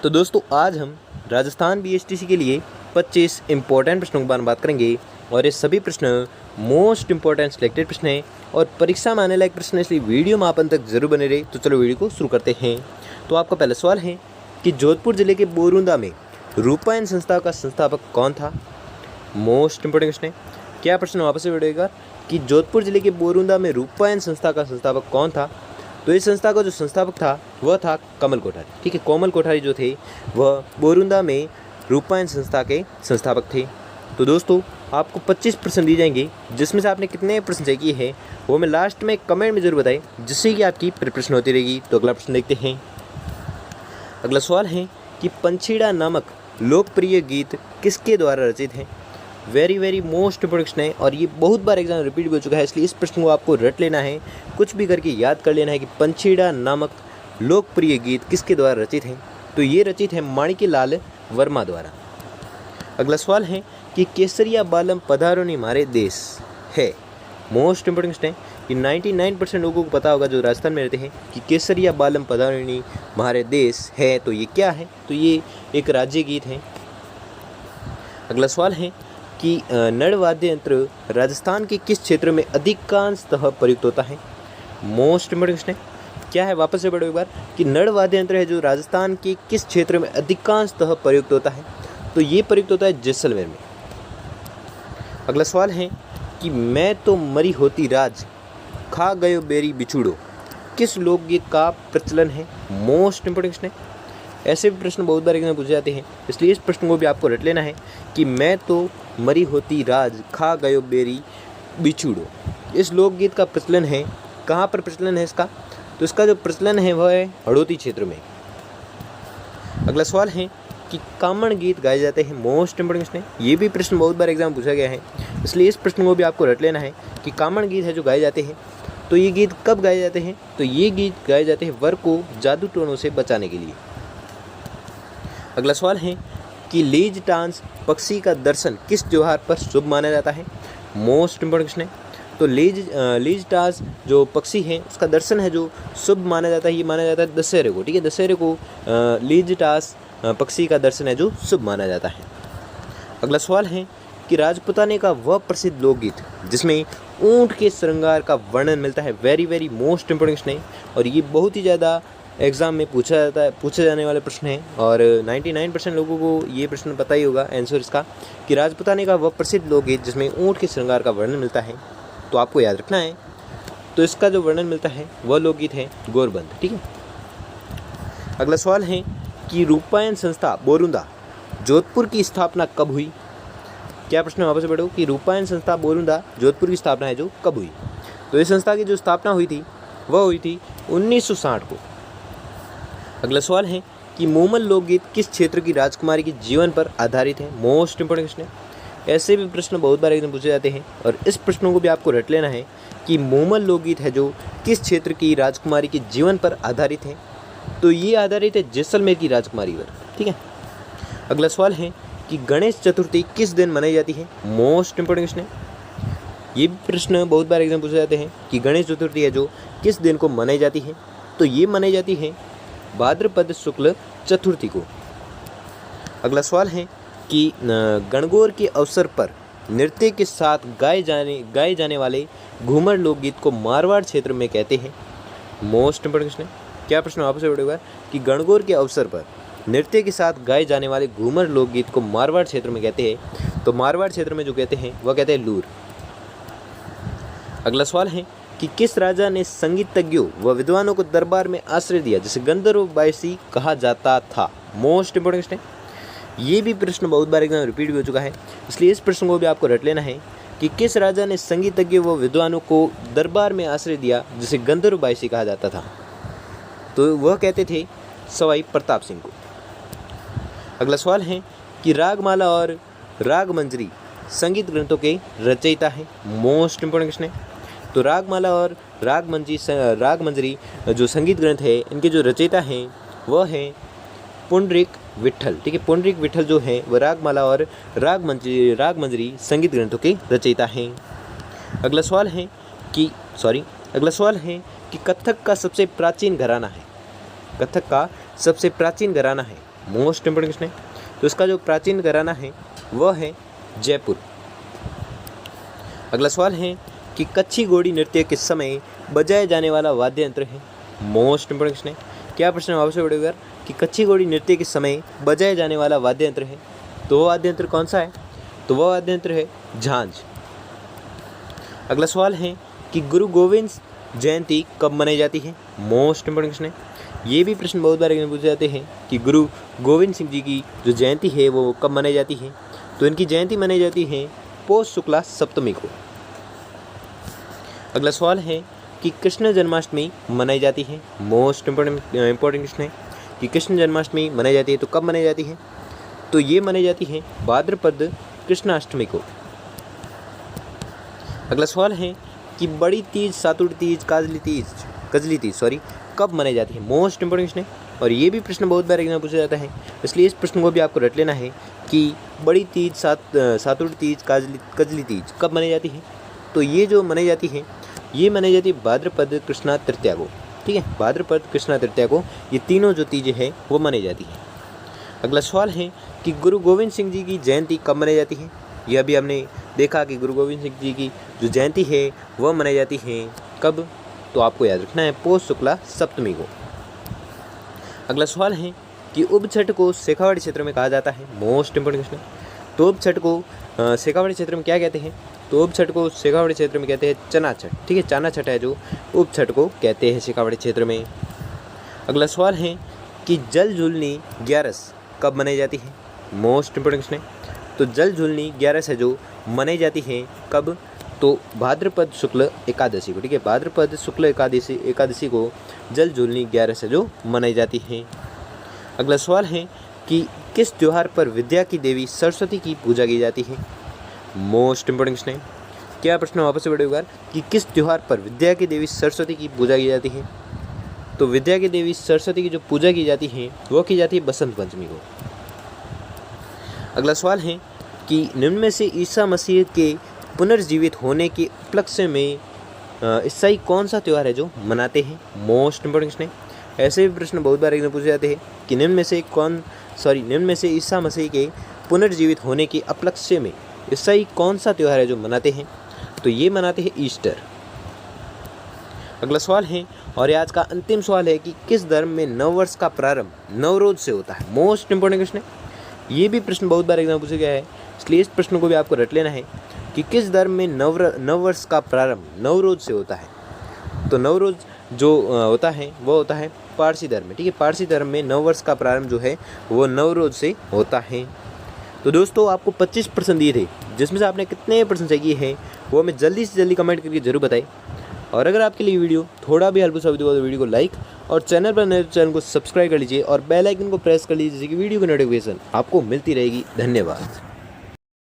तो दोस्तों आज हम राजस्थान बीएसटीसी के लिए 25 इम्पोर्टेंट प्रश्नों के बारे में बात करेंगे और ये सभी प्रश्न मोस्ट इम्पोर्टेंट सिलेक्टेड प्रश्न हैं और परीक्षा में आने लायक प्रश्न हैं, इसलिए वीडियो में आप अंत तक जरूर बने रहे। तो चलो वीडियो को शुरू करते हैं। तो आपका पहला सवाल है कि जोधपुर जिले के बोरुंदा में रूपायन संस्था का संस्थापक कौन था। मोस्ट इंपोर्टेंट क्वेश्चन है। क्या प्रश्न वापस से वीडियो कि जोधपुर जिले के बोरुंदा में रूपायन संस्था का संस्थापक कौन था। तो इस संस्था का जो संस्थापक था वह था कमल कोठारी। ठीक है, कोमल कोठारी जो थे वह बोरुंदा में रूपायन संस्था के संस्थापक थे। तो दोस्तों आपको 25 प्रश्न दिए जाएंगे, जिसमें से आपने कितने प्रश्न सही किए हैं वो मैं लास्ट में कमेंट में जरूर बताएं, जिससे कि आपकी प्रिपरेशन होती रहेगी। तो अगला प्रश्न देखते हैं। अगला सवाल है कि पंछीड़ा नामक लोकप्रिय गीत किसके द्वारा रचित है। वेरी मोस्ट इंपोर्टेंट क्वेश्चन है और ये बहुत बार एग्जाम रिपीट हो चुका है, इसलिए इस प्रश्न को आपको रट लेना है, कुछ भी करके याद कर लेना है कि पंछीड़ा नामक लोकप्रिय गीत किसके द्वारा रचित है। तो ये रचित है माणिक्यलाल वर्मा द्वारा। अगला सवाल है कि केसरिया बालम पधारो नी मारे देश है। मोस्ट इंपोर्टेंट क्वेश्चन है कि 99% लोगों को पता होगा जो राजस्थान में रहते हैं कि केसरिया बालम पधारो नी मारे देश है। तो ये क्या है, तो ये एक राज्य गीत है। अगला सवाल है कि नड़ वाद्य यंत्र राजस्थान के किस क्षेत्र में अधिकांशतः प्रयुक्त होता है। मोस्ट इंपोर्टेंट क्वेश्चन है। क्या है, वापस से पढ़ो एक बार कि नड़ वाद्य यंत्र है जो राजस्थान के किस क्षेत्र में अधिकांशतः प्रयुक्त होता है। तो ये प्रयुक्त होता है जैसलमेर में। अगला सवाल है कि मैं तो मरी होती राज खा गयो बेरी बिछुड़ो किस लोकगीत का प्रचलन है। मोस्ट इंपोर्टेंट क्वेश्चन है। ऐसे भी प्रश्न बहुत बार एग्जाम में पूछे जाते हैं, इसलिए इस प्रश्न को भी आपको रट लेना है कि मैं तो मरी होती राज खा गयो बेरी बिछुड़ो इस लोकगीत का प्रचलन है। कहाँ पर प्रचलन है इसका, तो इसका जो प्रचलन है वह है हड़ौती क्षेत्र में। अगला सवाल है कि कामण गीत गाए जाते हैं। मोस्ट इंपोर्टेंट क्वेश्चन है। ये भी प्रश्न बहुत बार एग्जाम में पूछा गया है, इसलिए इस प्रश्न को भी आपको रट लेना है कि कामण गीत है जो गाए जाते हैं। तो ये गीत कब गाए जाते हैं, तो ये गीत गाए जाते हैं वर को जादू टोनों से बचाने के लिए। अगला सवाल है कि लीज टांस पक्षी का दर्शन किस त्योहार पर शुभ माना जाता है। मोस्ट इंपोर्टेंट क्वेश्चन है। तो लीज टांस जो पक्षी है उसका दर्शन है जो शुभ माना जाता है, ये माना जाता है दशहरे को। ठीक है, दशहरे को लीज टांस पक्षी का दर्शन है जो शुभ माना जाता है। अगला सवाल है कि राजपुताने का वह प्रसिद्ध लोकगीत जिसमें ऊंट के श्रृंगार का वर्णन मिलता है। वेरी मोस्ट इंपोर्टेंट क्वेश्चन है और ये बहुत ही ज़्यादा एग्जाम में पूछे जाने वाले प्रश्न हैं और 99% लोगों को ये प्रश्न पता ही होगा आंसर इसका कि राजपुताने का वह प्रसिद्ध लोकगीत जिसमें ऊंट के श्रृंगार का वर्णन मिलता है। तो आपको याद रखना है, तो इसका जो वर्णन मिलता है वह लोकगीत है गोरबंद। ठीक है। अगला सवाल है कि रूपायन संस्था बोरुंदा जोधपुर की स्थापना कब हुई। क्या प्रश्न वापस से पढ़ो कि रूपायन संस्था बोरुंदा जोधपुर की स्थापना है जो कब हुई। तो इस संस्था की जो स्थापना हुई थी वह हुई थी 1960 को। अगला सवाल है कि मूमल लोकगीत किस क्षेत्र की राजकुमारी के जीवन पर आधारित है। मोस्ट इंपोर्टेंट क्वेश्चन है। ऐसे भी प्रश्न बहुत बार एकदम पूछे जाते हैं और इस प्रश्नों को भी आपको रट लेना है कि मूमल लोकगीत है जो किस क्षेत्र की राजकुमारी के जीवन पर आधारित है। तो ये आधारित है जैसलमेर की राजकुमारी पर। ठीक है। अगला सवाल है कि गणेश चतुर्थी किस दिन मनाई जाती है। मोस्ट इंपोर्टेंट क्वेश्चन है। ये प्रश्न बहुत बार एग्जाम पूछे जाते हैं कि गणेश चतुर्थी है जो किस दिन को मनाई जाती है। तो ये मनाई जाती है भाद्रपद शुक्ल चतुर्थी को। अगला सवाल है कि गणगौर के अवसर पर नृत्य के साथ गाए जाने वाले घूमर लोकगीत को मारवाड़ क्षेत्र में कहते हैं। मोस्ट इंपोर्टेंट क्वेश्चन है। क्या प्रश्न वापस से पढ़ेगा कि गणगौर के अवसर पर नृत्य के साथ गाए जाने वाले घूमर लोकगीत को मारवाड़ क्षेत्र में कहते हैं। तो मारवाड़ क्षेत्र में जो कहते हैं वह कहते हैं लूर। अगला सवाल है कि किस राजा ने संगीतज्ञों व विद्वानों को दरबार में आश्रय दिया जिसे गंधर्व बायसी कहा जाता था। मोस्ट इंपोर्टेंट क्वेश्चन है। ये भी प्रश्न बहुत बार एकदम रिपीट भी हो चुका है, इसलिए इस प्रश्न को भी आपको रट लेना है कि किस राजा ने संगीतज्ञों व विद्वानों को दरबार में आश्रय दिया जिसे गंधर्व बायसी कहा जाता था। तो वह कहते थे सवाई प्रताप सिंह को। अगला सवाल है कि रागमाला और रागमंजरी संगीत ग्रंथों के रचयिता है। मोस्ट इंपोर्टेंट क्वेश्चन है। तो रागमाला और रागमंजरी जो संगीत ग्रंथ है इनके जो रचयिता हैं वह है पुंडरीक विट्ठल। ठीक है, पुंडरीक विट्ठल जो है वह रागमाला और रागमंजरी संगीत ग्रंथों के रचयिता हैं। अगला सवाल है कि कथक का सबसे प्राचीन घराना है। मोस्ट इंपोर्टेंट क्वेश्चन है। तो इसका जो प्राचीन घराना है वह है जयपुर। अगला सवाल है कि कच्छी घोड़ी नृत्य किस समय बजाए जाने वाला वाद्य यंत्र है। मोस्ट इंपोर्टेंट क्वेश्चन है। क्या प्रश्न वापस से पढ़ेगा कि कच्छी घोड़ी नृत्य किस समय बजाए जाने वाला वाद्य यंत्र है। तो वह वाद्य यंत्र कौन सा है? तो वह वाद्य यंत्र है झांझ। अगला सवाल है कि गुरु गोविंद जयंती कब मनाई जाती है। मोस्ट इंपोर्टेंट क्वेश्चन है। ये भी प्रश्न बहुत बार पूछे जाते हैं कि गुरु गोविंद सिंह जी की जो जयंती है वो कब मनाई जाती है। तो इनकी जयंती मनाई जाती है पौष शुक्ला सप्तमी को। अगला सवाल है कि कृष्ण जन्माष्टमी मनाई जाती है। मोस्ट इंपोर्टेंट क्वेश्चन है कि कृष्ण जन्माष्टमी मनाई जाती है तो कब मनाई जाती है। तो ये मनाई जाती है भाद्रपद कृष्णाष्टमी को। अगला सवाल है कि बड़ी तीज, सातुड़ तीज, कजली तीज कब मनाई जाती है। मोस्ट इंपोर्टेंट क्वेश्चन है और ये भी प्रश्न बहुत बार एग्जाम पूछा जाता है, इसलिए इस प्रश्न को भी आपको रट लेना है कि बड़ी तीज, सातुड़ तीज, कजली तीज कब मनाई जाती है। तो ये जो मनाई जाती है ये मनाई जाती है भाद्रपद कृष्णा तृतीया को। ठीक है, भाद्रपद कृष्णा तृतीया को ये तीनों जो तीजें हैं वो मनाई जाती है। अगला सवाल है कि गुरु गोविंद सिंह जी की जयंती कब मनाई जाती है। यह भी हमने देखा कि गुरु गोविंद सिंह जी की जो जयंती है वह मनाई जाती है कब। तो आपको याद रखना है पौष शुक्ला सप्तमी को। अगला सवाल है कि उब छठ को शेखावाटी क्षेत्र में कहा जाता है। मोस्ट इंपोर्टेंट क्वेश्चन है। तो उब छठ को शेखावाटी क्षेत्र में क्या कहते हैं। तो उब छठ को शेखावाटी क्षेत्र में कहते हैं चना छठ। ठीक है, चाना छठ है जो उब छठ को कहते हैं शेखावाटी क्षेत्र में। अगला सवाल है कि जल झूलनी ग्यारस कब मनाई जाती है। मोस्ट इंपोर्टेंट क्वेश्चन है। तो जल झूलनी ग्यारस है जो मनाई जाती है कब। तो भाद्रपद शुक्ल एकादशी को। ठीक है, भाद्रपद शुक्ल एकादशी को जल झूलनी ग्यारस है जो मनाई जाती है। अगला सवाल है कि किस त्योहार पर विद्या की देवी सरस्वती की पूजा की जाती है। मोस्ट इंपोर्टेंट क्वेश्चन है। क्या प्रश्न वापस से पढ़ेगा कि किस त्योहार पर विद्या की देवी सरस्वती की पूजा की जाती है। तो विद्या की देवी सरस्वती की जो पूजा की जाती है वो की जाती है बसंत पंचमी को। अगला सवाल है कि निम्न में से ईसा मसीह के पुनर्जीवित होने के उपलक्ष्य में ईसाई कौन सा त्यौहार है जो मनाते हैं। मोस्ट इंपोर्टेंट क्वेश्चन है। ऐसे भी प्रश्न बहुत बार पूछे जाते हैं कि निम्न में से ईसा मसीह के पुनर्जीवित होने के उपलक्ष्य में ईसाई कौन सा त्यौहार है जो मनाते हैं। तो ये मनाते हैं ईस्टर। अगला सवाल है और आज का अंतिम सवाल है कि किस धर्म में नववर्ष का प्रारंभ नवरोज से होता है। मोस्ट इंपोर्टेंट क्वेश्चन है। ये भी प्रश्न बहुत बार एग्जाम पूछा गया है, इसलिए इस प्रश्न को भी आपको रट लेना है कि किस धर्म में नववर्ष का प्रारंभ नवरोज से होता है। तो नवरोज जो होता है वो होता है पारसी धर्म में। ठीक है, पारसी धर्म में नववर्ष का प्रारंभ जो है वो नवरोज से होता है। तो दोस्तों आपको 25% दिए थे, जिसमें से आपने कितने परसेंट सही किए हैं वो हमें जल्दी से जल्दी कमेंट करके जरूर बताएं। और अगर आपके लिए वीडियो थोड़ा भी हेल्पफुल साबित हुआ तो वीडियो को लाइक और चैनल पर नए चैनल को सब्सक्राइब कर लीजिए और बेल आइकन को प्रेस कर लीजिए जिससे कि वीडियो की नोटिफिकेशन आपको मिलती रहेगी। धन्यवाद।